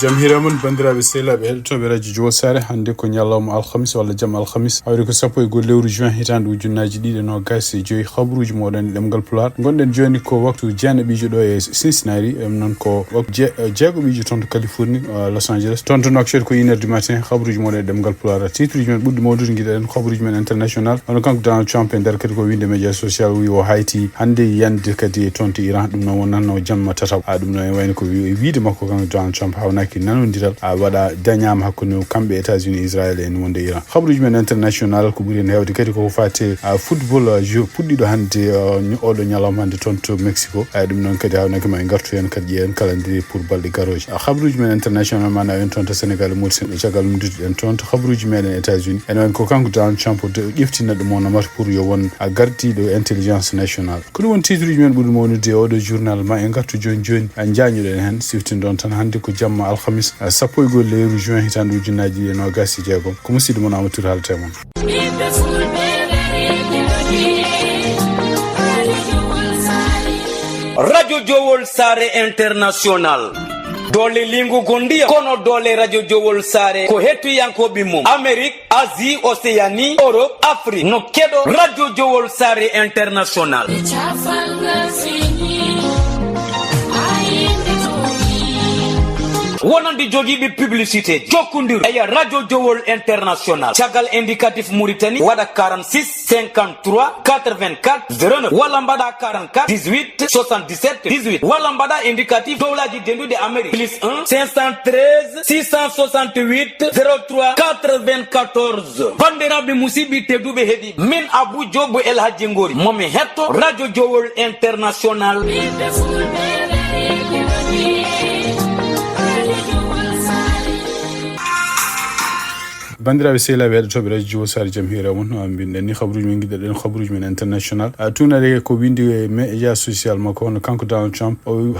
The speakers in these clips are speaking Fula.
Jamhiramun bandiraɓe sehlaɓe heɗotoɓe radio Juin sare hande ko ñalawma alhamis walla jamma alhamis hawri ko sappo e goho lewru juin hitande ujunnaji ɗiɗi nogas e joyi habruji moɗon e ɗemgal Pulaar gonɗen joni ko waktu jeenaɓijo ɗo e Cincinnati noon ko jeegoɓijo toon to Californie Los Angeles toon to Nouakchott ko 1h du matin habruji moɗon e ɗemgal Pulaar titruji men ɓurɗi mawdude guiɗen habruji men international hono kanko Donald Trump e nder kadi ko winde média social wi o hayti hande yande kadi toon to Iran ɗum noon wonnanno jamma tataw ɗum noon e wayno ko wiide makko kanko Donald Trump hawnaki nanodiral waɗa dañama hakkude kamɓe États-Unis Israël en wonde Iran habruji men international ko ɓuri en hewde kadi koko fate football jeu puɗɗiɗo hande oɗo ñalawma hande toon to Mexico ɗum noon kadi hawnaki ma en gartu hen kadi ƴeewen calendrier pour balɗe garoje habruji men international mana en toon to Sénégal mursen caggal mum dutuɗen toon to habruji meɗen États-Unis ene wayno ko kanko Donald Trump ƴeftina ɗum on mata pour yo won gardiɗo intelligence national ko ɗum won titruji men ɓuuri mawnude oɗo journal ma en gartu joni jañuɗen hen siftindon tan hande ko jamma alhamis sappo e goho lewru juin hitande ujunnaji e nogas e jeegom ko musidɗo mon Amadou haalata mon radio Jowol Sare International dole lingu gondia kono dole radio Jowol Sare ko hettoyankoɓe mum Amérique Asie Océanie Europe Afrique no keɗo radio Jowol Sare International wonande jogiiɓe publicité jokkondir eya radio Jowol International caggal indicatif Mauritanie waɗa 46 53 84 09 walla mbaɗa 44 18 77 18 walla mbaɗa indicatif dowlaji dendude Amérique plus 1 513 668 03 94 bandiraɓe musidɓe tedduɓe heeɗi min Abou Diobo El Hadji Ngori momi hetto radio Jowol International bandiraɓe sehlaɓe heɗotoɓe radio Juin sare jaam hiira mon binɗen ni habruji men guiɗɗen habruji men international tunare ko windi e média social makko hono kanko Donald Trump o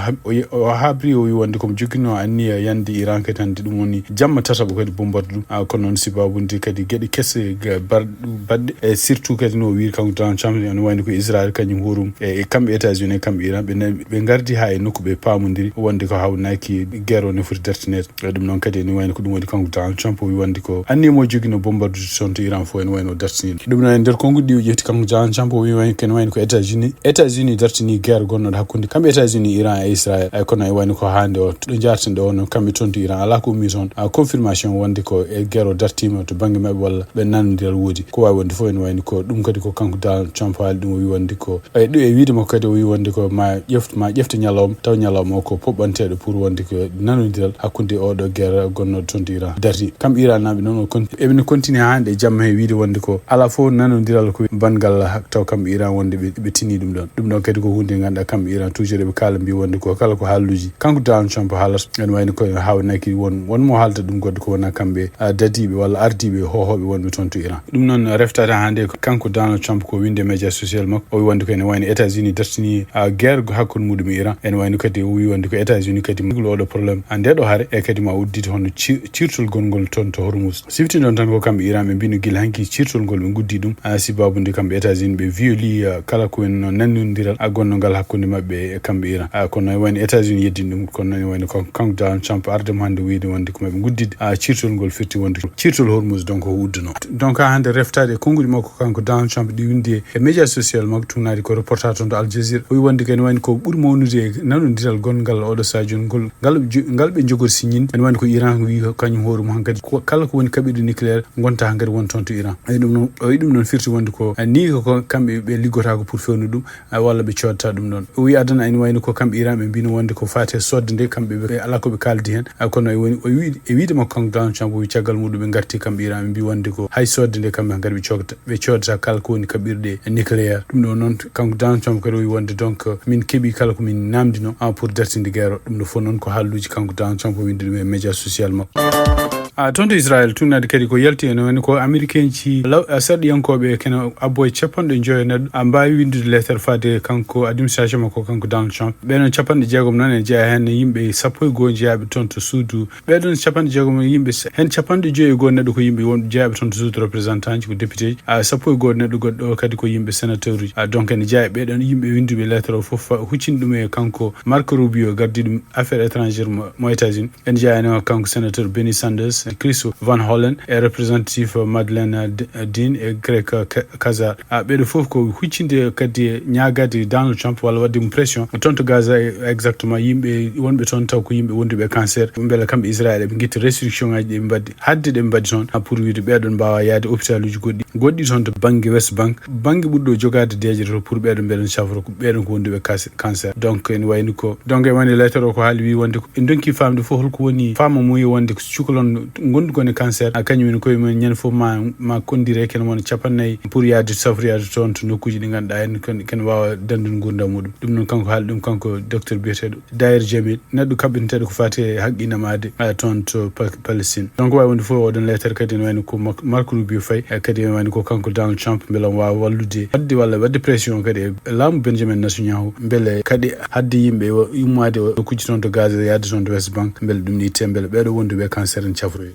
habri o wi wonde komo joguino anniya yande Iran kadi hande ɗum woni jamma tataɓo kadi bomborde ɗum kono noon sibabude kadi gueɗe kesse baɗɗe e surtout kadi no wi kanko Donald Trump ene wayno ko Israël kañum horum e kamɓe États-Unis e kamɓe Iran ɓe gardi ha e nokku ɓe pamodiri wonde ko hawnaki guerre o ne foti dartinede ɗum noon kadi ene wayno ko ɗum woni kanko Donald Trump o wi wonde ko anni mo joguino bombarde toon to Iran fo en wayno dartini ɗum noon e nder konguɗi ɗi o ƴetti kanko Donald Trump o wi wayno ken wayno ko États-Unis dartini guerre gonnoɗo hakkude kamɓe États-Unis Iran e Israël kono e wayno ko hande o ɗo jarten ɗo on kamɓe toon to Iran ala ko ummi toon confirmation wonde ko e guerre o dartima to banggue mabɓe walla ɓe nanodiral woodi ko wawi wonde fof ene wayno ko ɗum kadi ko kanko Donald Trump haali ɗum o wi wonde ko e wiide makko kadi o wi wonde ko ma ƴefte ñalawma taw ñalawma o ko poɓɓanteɗo pour wonde ko nanodiral hakkude oɗo guerre gonnoɗo toon to Iran darti kamɓe Iran naɓe noon eɓene continue hande e jamma he wiide wonde ko ala fof nanodiral ko bangal taw kamɓe Iran wonde ɓe tini ɗum ɗon kadi ko hunde ganduɗa kamɓe Iran toujours ɓe kala mbi wonde ko kala ko haalluji kanko Donald Trump haalata ene wayno ko hawnaki wonmo haalta ɗum godde ko wona kamɓe dadiɓe walla ardiɓe hohoɓe wonɓe toon to Iran ɗum noon reftata hande kanko Donald Trump ko winde média social makko o wi wonde ko ene wayno États-Unis dartini guerre hakkude muɗum e Iran ene wayno kadi o wi wonde ko États-Unis kadi oɗo probléme ndeɗo haare e kadi ma uddide hono cirtol gongol toon to Hormuz sifti ɗon tan ko kamɓe Iran ɓe mbino guila hanki cirtol ngol ɓe guddi ɗum sibabude kamɓe États-Unis ɓe violi kala ko en nannodiral gonnogal hakkude mabɓe e kamɓe Iran kono e wayno États-Unis yeddini ɗum kono e wayno kanko Donald Trump ardemo hande wiide wonde ko maɓe guddide cirtol ngol firti wonde cirtol Hormuz donc o udduno donc ha hande reftade konguɗi makko kanko Donald Trump ɗi windi e média social makko tunadi ko reportage toon to Al Jazeera o wi wonde ko ene wayno ko ɓuuri mawnude e nannodiral gongal oɗo sadio ngal ɓe jogori signinde ene wayno ko Iran wi kañum hoore mum hankadi kala ko woni kaɓirɗe nucléaire gonta hankadi won toon to Iran ɗum noon o wi ɗum noon firti wonde ko ni ko kamɓe ɓe liggotako pour fewnu ɗum walla ɓe coddata ɗum ɗon o wi adana ene wayno ko kamɓe Iran ɓe mbino wonde ko fate sodde nde kamɓe ɓe ala koɓe kaldi hen kono e wiide makko kanko Donald Trump o wi caggal muɗum ɓe garti kamɓe Iran ɓe mbi wonde ko hay sodde nde kamɓe hankadi ɓe coddata kala ko woni kaɓirɗe nucléaire ɗum ɗo noon kanko Donald Trump kadi o wi wonde donc min keeɓi kala komin namdino pour dartinde guerre ɗum ɗo fof noon ko haalluji kanko Donald Trump o windi ɗum e média social makko tonto Israel tunade kadi ko yalti en woni ko American ci asad yankobe ken aboy chapande joyne ambawi windude letter fade kanko administration mako kanko Donald Trump beno chapande jegom non en jeya hen yimbe sappo go jeyabe tonto suudu bedon chapande jegom yimbe hen chapande joyi go neddo ko yimbe won jeyabe tonto suudu représentant ko député sappo go neddo goddo kadi ko yimbe sénateur donc en jeya bedon yimbe windude letter fof huccindum e kanko Marco Rubio gardido affaires étrangères mo États-Unis en jeya no kanko sénateur Bernie Sanders Chris Van Hollen et représentatif Madeleine Dean et Greg Kaza bedo fof ko huccinde kadi nyaagade Donald Trump wala wadde pression tonto Gaza exactement yimbe wonbe ton taw ko yimbe wonduɓe cancer mbele kamɓe Israël ɓe guitti restriction ngaji ɗe mbaddi hadde ɗe mbaddi toon pour wiide ɓeɗon mbawa yaade hôpital uji goɗɗi toon to banggue West Bank banggue ɓurɗo jogade deje to pour ɓeɗon mbeɗon safra ko ɓeɗon ko wonduɓe cancer donc en wayni ko donc e wani lettre o ko haali wi wonde en donki famde fof holko woni fama muyi wonde ko cukalon gondugone cancer kañumen koye mumen ñande fof ma kondire ken wona capannayyi pour yaade safroyade toon to nokkuji ɗi ganduɗa hen ken wawa dandude gurdam muɗum ɗum noon kanko haali ɗum kanko docteur biyeteɗo Dair Jamil neɗɗo kaɓɓinteɗo ko fati haqqinamade toon to Palestine donc wawi wonde fof oɗon lettere kadi ne wayno ko Marco Rubio fayi kadi ne wayno ko kanko Donald Trump beele on wawa wallude hadde walla wadde pression kadi e laamu Benjamin Netanyahu beele kadi hadde yimɓe ummade nokkuji toon to Gaza yaade toon to West Bank beele ɗum ni itte beele ɓeɗo wonduɓe cancer en cafroyi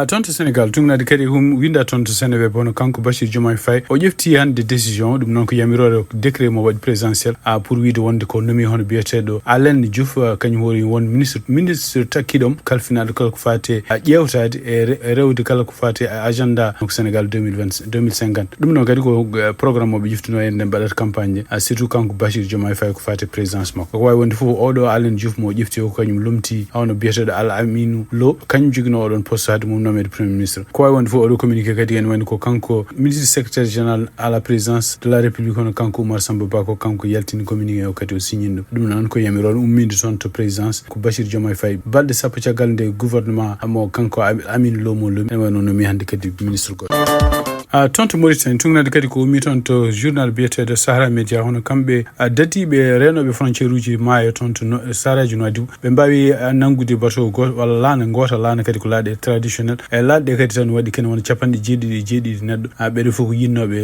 tonto Sénégal tungnade kadi winda tonto Sénégal bono kanko Bachir Diomaye Faye o ƴefti hande décision ɗum noon ko yamirore décret mo waɗi présidentiel pour wiide wonde ko nomi hono biyeteɗo Alain Diouf kañum woni won ministre takkiɗom kalfinaɗo kala ko fati ƴewtade e rewde kala ko fati agenda ko Sénégal 2050 ɗum noon kadi ko programme oɓe jiftino en nde mbaɗata campagne surtout kanko Bachir Diomaye Faye ko fati présidence makko ko wawi wonde fof oɗo Alain Diouf mo ƴefti o kañum lomti hono biyeteɗo Al Aminou Lo kañum jogino oɗon poste hade mum nommé premier ministre ko wawi wonde fof oɗo communiqué kadi en woni ko kanko ministre secrétaire général à la présidence de la république hono kanko Oumar Samba Ba ko kanko yaltini communiqué o kadi o signino ɗum noon ko yamiron umminde toon to présidence ko Bachir Diomaye Faye balɗe sappo caggal nde gouvernement mo kanko Aminou Lo mo loomi en wayno nomi hande kadi ministre goɗɗo tonto Mauritanie tungnade kadi ko ummi toon to journal biyeteɗo Sahara Média hono kamɓe dadiɓe renoɓe frontiére uji maayo toon to saraji Nouadhibou ɓe mbawi nangude bateau goto walla laana gota laana kadi ko laaɗe traditionnel e laaɗe kadi tan waɗi kene wona capanɗe jeeɗiɗi neɗɗo ɓeɗo fof ko yinnoɓe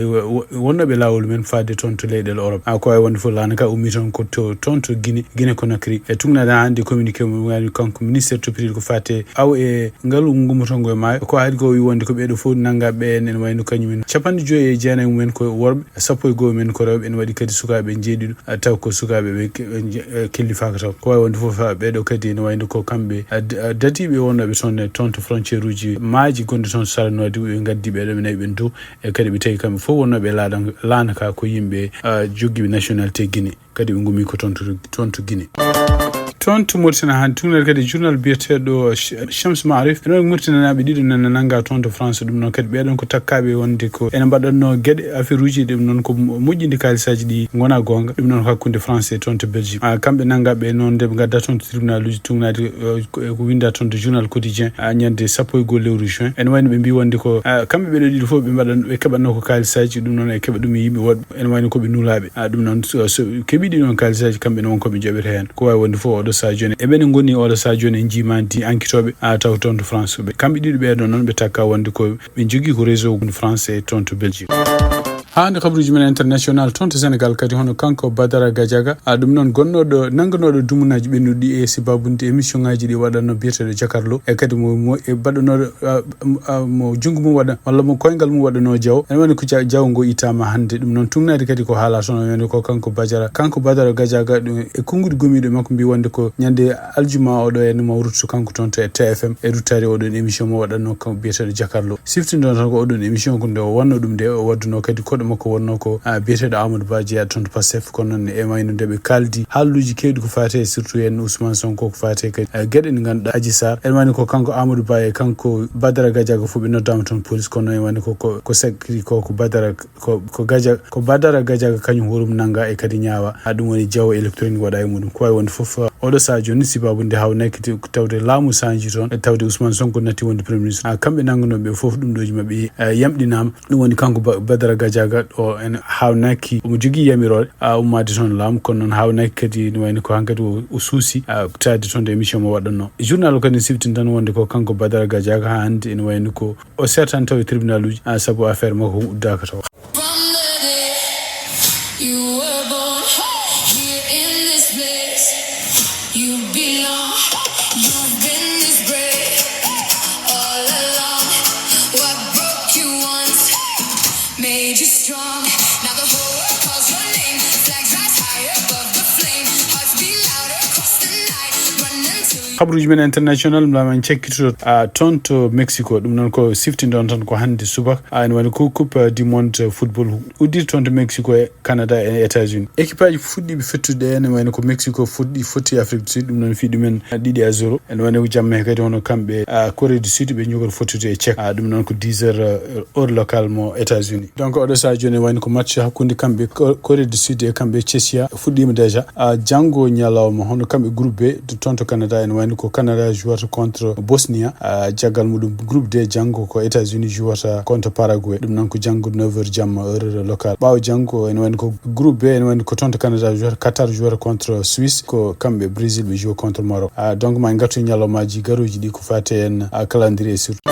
wonnoɓe lawol men fadde toon to leyɗele Europe ko wawi wonde fof laana ka ummi toon ko toon to Guinée Conakry e tungnade hande communiqué mum wani kanko ministére toppitiɗo ko fate aw e ngaalu gummotongo e maayo ko haadi ko wi wonde ko ɓeɗo fof nanggaɓe en wayno kañumen capanɗe joyi e jeenayi mumen ko worɓe sappo e goho men ko rewɓe en waɗi kadi sukaɓe jeeɗiɗo taw ko sukaɓe ɓe kellifaka taw ko wawi wonde fof ɓeɗo kadi ne wayno ko kamɓe dadiɓe wonnoɓe toon to frontiére uji maaji gonɗe toon to Sahara Nouadhibou ɓe gaddi ɓeɗo ɓe nayi ɓen dow e kadi ɓe tawi kamɓe fof wonnoɓe laana ka ko yimɓe jogguiɓe nationalité Guinée kadi ɓe gummi ko toon to Guinée toon to Mauritanie han tungnade kadi journal biyeteɗo Shams Marif enen murtinanaɓe ɗiɗo nana nanga toon to France ɗum noon kadi ɓeɗon ko takkaɓe wonde ko ene mbaɗanno gueɗe affaire uji ɗum noon ko moƴƴinde kalisaji ɗi gona gonga ɗum noon hakkude France e toon to Belgique kamɓe nanggaɓe noon nde ɓe gadda toon to tribunal uji tungnade ko winda toon to journal quotidien ñande sappo e goho lewru juin ene wayno ɓe mbi wonde ko kamɓe ɓeɗo ɗiɗo fof ɓe keɓatno ko kalisaji ɗum noon e keɓa ɗum e yimɓe woɗɓe ene wayno koɓe nulaɓe ɗum noon so keeɓi ɗi ɗon kalisaji kamɓe ne wonkoɓe joɓete hen ko wawi wonde fof oɗo sa joni eɓene goni oɗo sa joni en jimandi enquêtoɓe taw toon to France kamɓe ɗiɗo ɓeɗo noon ɓe takka wonde ko ɓe jogui ko réseau France e toon to Belgique hande kabruji men international toon to Sénégal kadi hono kanko Badara Gadiaga ɗum noon gonnoɗo nangganoɗo dumunaji ɓennuɗi e sababude émission ngaji ɗi waɗanno biyeteɗo Jakarlo e kadi mo baɗanoɗo mo jungo mum waɗa walla mo koyngal mum waɗano jaw ene woni ko jaw ngo itama hande ɗum noon tungnade kadi ko haala toon wonde ko kanko Badara Gadiaga ɗum e konguɗi gomiɗo makko mbi wonde ko ñande aljuma oɗo en mo rutto kanko toon to TFM e ruttade oɗon émission mo waɗanno kanko biyeteɗo Jakarlo siftino tan ko oɗon émission ko nde o wanno ɗum nde o wadduno kadi koɗo makko wonno ko biyeteɗo Amadou Ba jeeyaɗo toon to Pastef kono noon e wayno nde ɓe kaldi haalluji kewɗi ko fate surtout en Ousmane Sonko ko fate kadi gueɗe ɗe ganduɗa Adji Sarr en wayno ko kanko Amadou Ba e kanko Badara Gadiaga fof ɓe noddama toon police kono en wayno ko sakri ko Badara Gadiaga kañum horum nanga e kadi ñaawa ɗum woni jawo électronique waɗa e muɗum ko wawi wonde fof oɗo sa joni sibabude hawnaykiti tawde laamu sanji toon e tawde Ousmane Sonko natti wonde premier ministre kamɓe nangganoɓe fof ɗum ɗoji mabɓe yamɗinama ɗum woni kanko Badara Gadiaga gadɗo en hawnaki omo jogui yamirore ummade toon laamu kono noon hawnaki kadi no wayno ko hankadi o suusi taade toon de émission mo waɗanno journal o kadi siftin tan wonde ko kanko Badara Gadiaga ha hande ene wayno ko o sertan taw e tribunal uji saabu affaire makko uddaka taw. Habruji men international mlamen cekkito ton to Mexico dum non ko siftindon tan ko hande subak en woni ko coupe du monde football uddir ton to Mexico e Canada e États-Unis équipe aji fuddi be fettude en woni ko Mexico fotti Afrique du Sud dum non fi dumen 2-0 en woni ko jamme kadi hono kambe Corée du Sud be nyugol fottude e Czech dum non ko 10h heure local mo États-Unis donc odo sa joni woni ko match hakkunde kambe Corée du Sud e kambe Cheshire fuddima déjà jango nyalawma hono kambe groupe B de ton to Canada en ko Canada jouata contre Bosnia jagal mudum groupe D jango ko États-Unis jouata contre Paraguay dum nan ko jango 9h jamma heure local bawo jango en woni ko groupe B en woni ko tonto Canada jouata Qatar jouata contre Suisse ko kambe Brésil be joue contre Maroc donc ma ngatu nyalomaji garuji di ko fate en calendrier surtout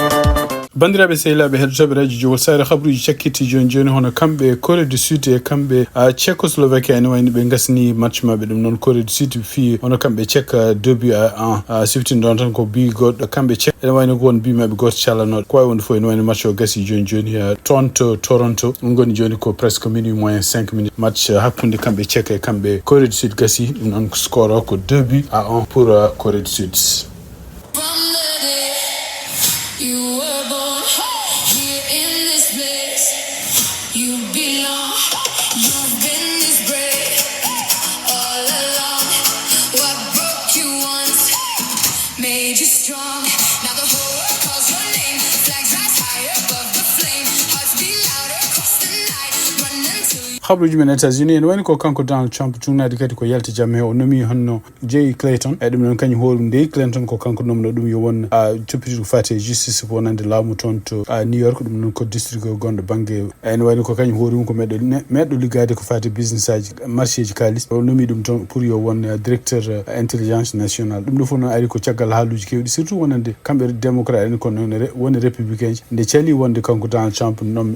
bandiraɓe sehilaɓe heddotoɓe radio jogol sare habruji cakkiti joni hono kamɓe Corée du Sud e kamɓe Tchécoslovaquie ene wayni ɓe gasni match mabɓe ɗum noon Corée du Sud fi hono kamɓe Tchèque 2-1 siftini ɗon tan ko bi goɗɗo kamɓe Tchèque ene wayno ko won bi mabɓe goto calanoɗo ko wawi wonde fof ene wayno match o gasi joni toon to Toronto ɗum goni joni ko presque minuit moins 5 minutes match hakkude kamɓe Tchèque e kamɓe Corée du Sud gasi ɗum noon score o ko 2-1 pour Corée du Sud. Habruji men États-Unis en woni ko kanko Donald Trump tunade kadi ko yalti jamme o nomi honno Jay Clayton e dum non kany hoolum de Clayton ko kanko nomno dum yo won toppiti ko fate justice wonande laamu ton to New York dum non ko district gondo bange en woni ko kany hoolum ko meddo ligade ko fate business aji marché ji kalis o nomi dum ton pour yo won directeur intelligence nationale dum do fono ari ko ciagal haaluji kewdi surtout wonande kambe démocrate en ko non woni républicain de cali wonde kanko Donald Trump nom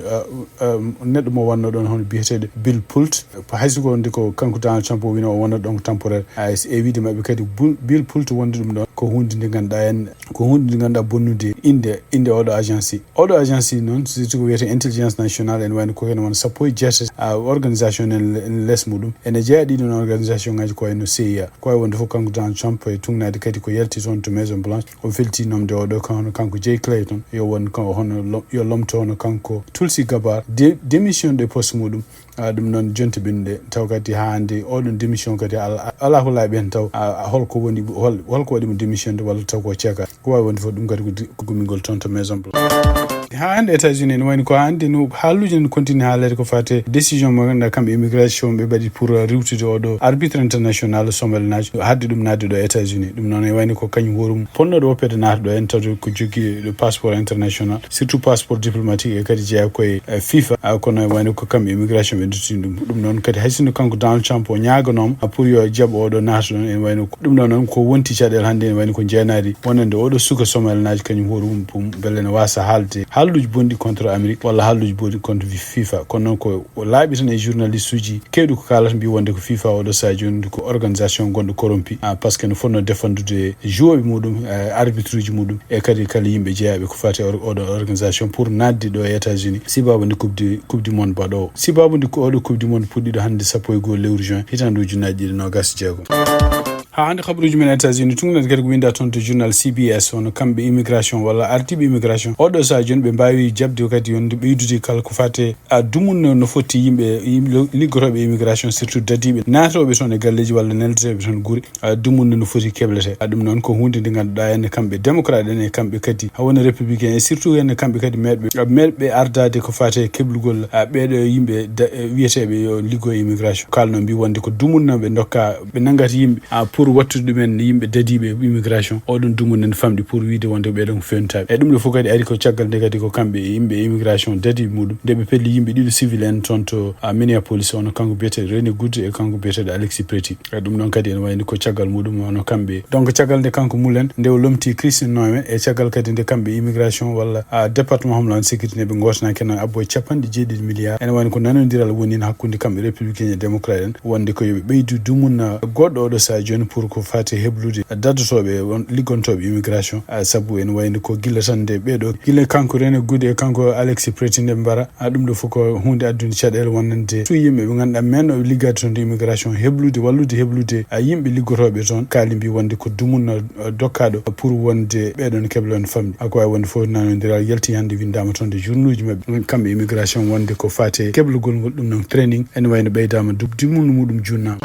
neddo mo wanno don hono bietede Bill Pult hayso ko ndiko kanko Donald Trump o wino o wona donc temporaire e wiide mabbe kadi Bill Pult wonde dum do ko hunde ndi ganda en ko hunde ndi ganda bonnude inde odo agence non surtout ko wiyete intelligence nationale en wani ko hen won sappo jette organisation en les mudum ene jeedi non organisation ngaji ko en CIA ko wonde fo kanko Donald Trump e tungnade kadi ko yalti ton to Maison Blanche o felti nomde odo kanko Jay Clayton yo won ko hono yo lomto hono kanko Tulsi Gabbard démission de poste mudum dum non jonte binde taw kadi hande odon démission kadi ala ko laabi en taw holko woni holko wadi mo démission de walla taw ko ciaka ko wawi wonde fo dum kadi ko gumigol ton to Maison Blanche hande États-Unis ne woni ko hande no haalluji ne continue haalede ko fate décision mo ganda kambe immigration be badi pour riwtude odo arbitre international somelnaji hadde dum nadde do États-Unis dum non e wayni ko kany worum ponno do wopede naata do en taw ko jogi le passeport international surtout passeport diplomatique e kadi jeya koy FIFA kono e wayni ko kambe immigration be dutini dum non kadi haysino kanko Donald Trump o nyaganom pour yo jabo odo naata don en wayni dum non ko wonti cadel hande en wayni ko jeenadi wonande odo suka somelnaji kany worum pum belle ne wasa halde halluji bondi contre Amérique wala halluji bondi contre FIFA kono ko laabi tan e journaliste uji kewdu ko kalata mbi wonde ko FIFA odo sa joni ko organisation gondo corrompi parce que no fonno défendude joueur mudum arbitre uji mudum e kadi kala yimbe jeyabe ko fate odo organisation pour naddi do États-Unis sibabu ndi coupe du monde bado sibabu ndi ko odo coupe du monde puddido hande sappo e go lewru juin hitanduji najji no gas jeego hande khabruji men États-Unis tungna kadi ko winda ton to journal CBS on kambe immigration wala artibe immigration odo sa joni be mbawi jabde kadi yonde beydude kala ko fate dumun no foti yimbe liggorobe immigration surtout dadibe natobe ton e galleji walla neltebe ton guri dumun no foti keblete dum non ko hunde ndi ganduda en kambe démocrate en kambe kadi hawona républicain et surtout en kambe kadi medbe ardade ko fate keblugol beedo yimbe wietebe yo liggo immigration kalno mbi wonde ko dumun be dokka be nangati yimbe pour wattude men yimbe dadibe immigration odon dumu nen famdi pour wiide wonde be don fentabe e dum le fokadi ari ko ciagal de kadi ko kambe yimbe immigration dadi mudum de be pelli yimbe dido civil en tonto Minneapolis on kanko biete Rene Good e kanko biete Alexis Pretty dum non kadi en wayni ko ciagal mudum on kambe donc ciagal de kanko mulen de lomti Christine Noeme e ciagal kadi de kambe immigration walla département homeland sécurité be ngosna kenan abbo capande jeedi milliard en wayni ko nanodiral woni hakkunde kambe républicain et démocrate en wonde ko yobe beydu dumuna goddo do sa joni pour ko fati heblude daddotobe won ligontobe immigration sabu en wayni ko gilla tan de bedo gilla kanko Rene Good e kanko Alexis Pretty de mbara dum do foko hunde addude cadel wonande tu yimbe be ganda men o liggato ton immigration heblude wallude heblude yimbe liggotobe ton kalimbi wonde ko dumuna dokkado pour wonde bedon keblon famdi akoy wonde fo nanodiral yalti hande windama ton de journuji mabbe kambe immigration wonde ko fati keblugol ngol dum non training en wayno beydama dumunu mudum junna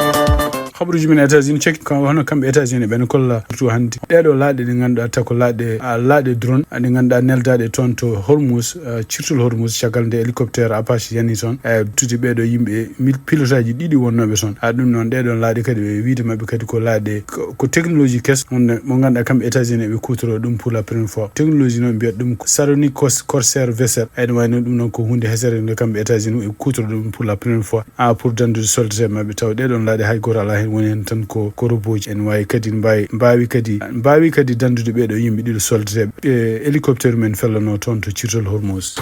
khabruji min États-Unis check kan hono kambe États-Unis ben kolla to handi dedo laade de ganda ta ko laade drone de ganda neldade ton to Hormuz cirtul Hormuz chagal de hélicoptère Apache yani ton tuti bedo yimbe mil pilotaji didi wonnobe ton dum non dedo laade kadi be wiide mabbe kadi ko laade ko technologie kes mo ganda kambe États-Unis be kutoro dum pour la première fois technologie non biya dum saroni corsair vessel ay wayno dum non ko hunde hesere de kambe États-Unis be kutoro dum pour la première fois pour dandu soldat mabbe taw dedo laade hay gora la woni tan ko roboji en way kadi mbaawi kadi dandude beedo yimbe dido soldate hélicoptère men fellano ton to cirtol Hormuz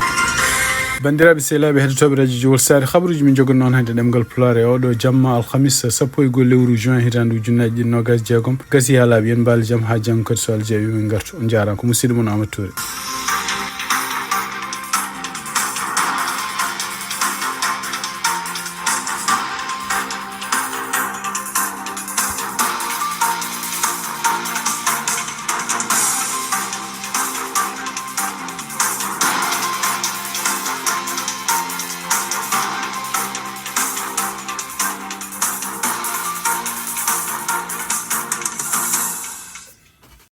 bandiraɓe sehlaɓe heɗotoɓe radio Jowol Sare habaruji min jogon noon hande ɗemgal Pulaar e oɗo jamma alhamis 10 lewru juin hitande ujunnaje 26 gasi ha laaɓi yen mbaali jaam ha janggo kadi so Allah jaaɓi min gartu on jarama ko musidɗo moon Amadou Touré